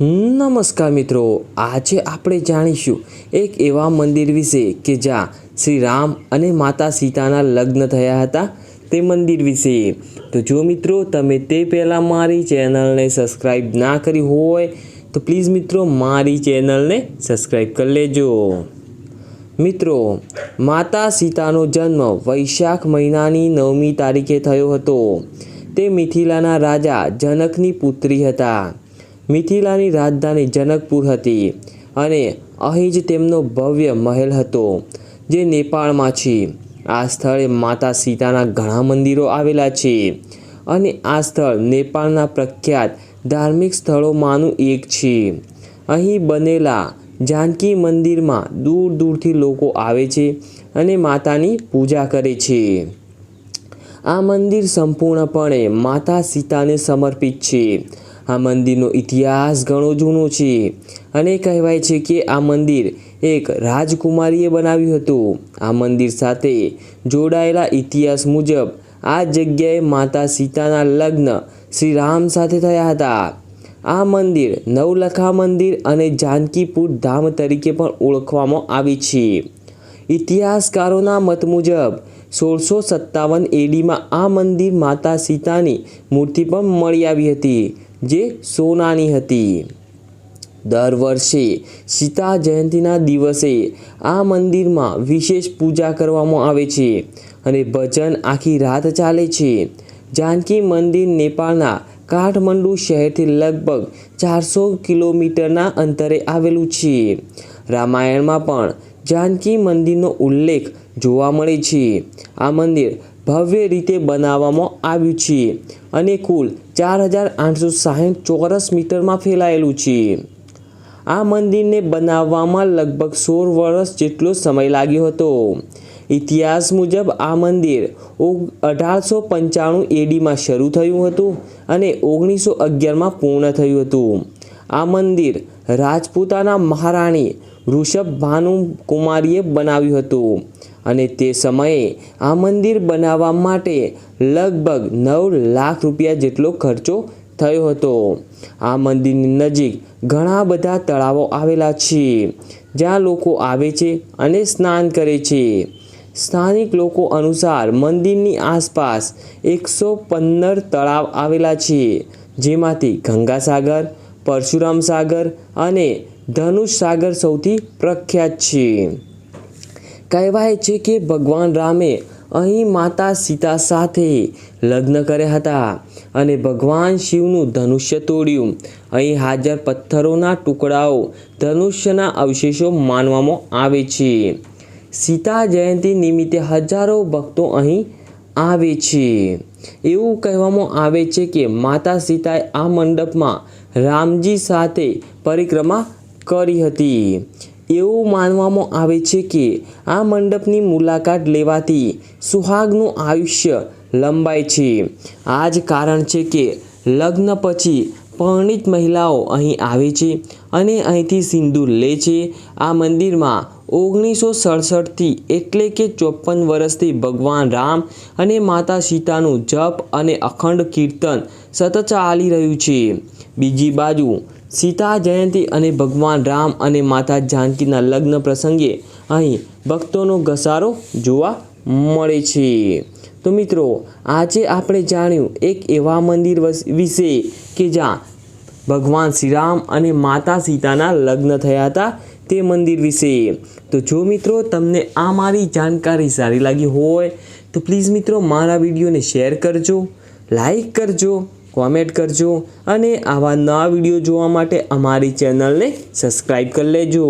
નમસ્કાર મિત્રો, આજે આપણે જાણીશું એક એવા મંદિર વિશે કે જ્યાં શ્રી રામ અને માતા સીતાના લગ્ન થયા હતા તે મંદિર વિશે। તો જો મિત્રો તમે તે પહેલાં મારી ચેનલને સબસ્ક્રાઈબ ના કરી હોય તો પ્લીઝ મિત્રો મારી ચેનલને સબસ્ક્રાઈબ કરી લેજો। મિત્રો, માતા સીતાનો જન્મ વૈશાખ મહિનાની 9મી તારીખે થયો હતો। તે મિથિલાના રાજા જનકની પુત્રી હતા। મિથિલાની રાજધાની જનકપુર હતી અને અહીં જ તેમનો ભવ્ય મહેલ હતો જે નેપાળમાં છે। આ સ્થળે માતા સીતાના ઘણા મંદિરો આવેલા છે અને આ સ્થળ નેપાળના પ્રખ્યાત ધાર્મિક સ્થળોમાંનું એક છે। અહીં બનેલા જાનકી મંદિરમાં દૂર દૂરથી લોકો આવે છે અને માતાની પૂજા કરે છે। આ મંદિર સંપૂર્ણપણે માતા સીતાને સમર્પિત છે। આ મંદિરનો ઇતિહાસ ઘણો જૂનો છે અને કહેવાય છે કે આ મંદિર એક રાજકુમારીએ બનાવ્યું હતું। આ મંદિર સાથે જોડાયેલા ઇતિહાસ મુજબ આ જગ્યાએ માતા સીતાના લગ્ન શ્રી રામ સાથે થયા હતા। આ મંદિર નવલખા મંદિર અને જાનકીપુર ધામ તરીકે પણ ઓળખવામાં આવે છે। ઇતિહાસકારોના મત મુજબ 1657 ADમાં આ મંદિર માતા સીતાની મૂર્તિ પણ મળી આવી હતી જે સોનાની હતી। દર વર્ષે સીતા જયંતીના દિવસે આ મંદિરમાં વિશેષ પૂજા કરવામાં આવે છે અને ભજન આખી રાત ચાલે છે। જાનકી મંદિર નેપાળના કાઠમંડુ શહેરથી લગભગ 400 કિલોમીટરના અંતરે આવેલું છે। રામાયણમાં પણ જાનકી મંદિરનો ઉલ્લેખ જોવા મળે છે। આ મંદિર ભવ્ય રીતે બનાવવામાં આવ્યું છે અને કુલ 4860 ચોરસ મીટરમાં ફેલાયેલું છે। આ મંદિરને બનાવવામાં લગભગ 16 વર્ષ જેટલો સમય લાગ્યો હતો। ઇતિહાસ મુજબ આ મંદિર 1895 ADમાં શરૂ થયું હતું અને 1911માં પૂર્ણ થયું હતું। આ મંદિર રાજપૂતાના મહારાણી વૃષભભાનુ કુમારીએ બનાવ્યું હતું અને તે સમયે આ મંદિર બનાવવા માટે લગભગ 9 લાખ રૂપિયા જેટલો ખર્ચો થયો હતો। આ મંદિરની નજીક ઘણા બધા તળાવો આવેલા છે જ્યાં લોકો આવે છે અને સ્નાન કરે છે। સ્થાનિક લોકો અનુસાર મંદિરની આસપાસ 115 તળાવ આવેલા છે જેમાંથી ગંગા સાગર, પરશુરામ સાગર અને ધનુષ સાગર સૌથી પ્રખ્યાત છે। કહેવાય છે કે ભગવાન રામે અહીં માતા સીતા સાથે લગ્ન કર્યા હતા અને ભગવાન શિવનું ધનુષ્ય તોડ્યું। અહીં હાજર પથ્થરોના ટુકડાઓ ધનુષ્યના અવશેષો માનવામાં આવે છે। સીતા જયંતી નિમિત્તે હજારો ભક્તો અહીં આવે છે। એવું કહેવામાં આવે છે કે માતા સીતાએ આ મંડપમાં રામજી સાથે પરિક્રમા કરી હતી। એવું માનવામાં આવે છે કે આ મંડપની મુલાકાત લેવાથી સુહાગનું આયુષ્ય લંબાય છે। આ જ કારણ છે કે લગ્ન પછી પરણિત મહિલાઓ અહીં આવે છે અને અહીંથી સિંદૂર લે છે। આ મંદિરમાં 1967થી એટલે કે 54 વર્ષથી ભગવાન રામ અને માતા સીતાનું જપ અને અખંડ કીર્તન સતત ચાલી રહ્યું છે। બીજી બાજુ સીતા જયંતી અને ભગવાન રામ અને માતા જાનકીના લગ્ન પ્રસંગે અહીં ભક્તોનો ઘસારો જોવા મળે છે। તો મિત્રો, આજે આપણે જાણ્યું એક એવા મંદિર વિશે કે જ્યાં ભગવાન શ્રી રામ અને માતા સીતાના લગ્ન થયા હતા તે મંદિર વિશે। તો જો મિત્રો તમને આ મારી જાણકારી સારી લાગી હોય તો પ્લીઝ મિત્રો મારા વિડીયોને શેર કરજો, લાઈક કરજો, કોમેન્ટ કરજો અને આવા નવા વિડીયો જોવા માટે અમારી ચેનલને સબસ્ક્રાઈબ કરી લેજો।